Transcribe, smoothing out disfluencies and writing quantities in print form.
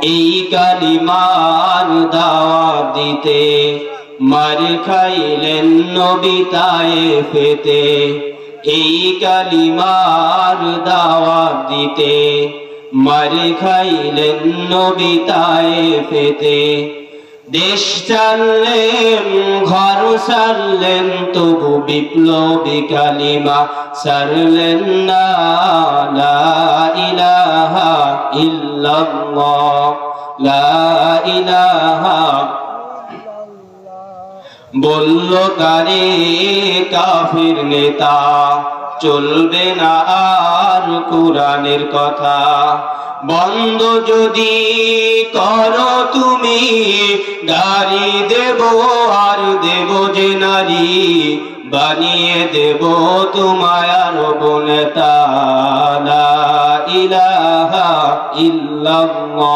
এই কালিমার দাওয়াত দিতে মার খাইলেন নবী তায়েফেতে। এই কালিমার দাওয়াত দিতে মার খাইলেন নবী তায়েফেতে। দেশ ছাড়লেন ঘর ছাড়লেন তবু বিপ্লবী কালিমা ছাড়লেন না। লা ইলাহা ইল্লাল্লাহ, লা ইলাহা। বলল তারে কাফির নেতা, চলবে না আর কোরআনের কথা। বন্ধ যদি করো তুমি গাড়ি দেব আর দেব যে নারী, বানিয়ে দেব তোমায় আরব নেতা। লা ইলাহা ইল্লাল্লাহ।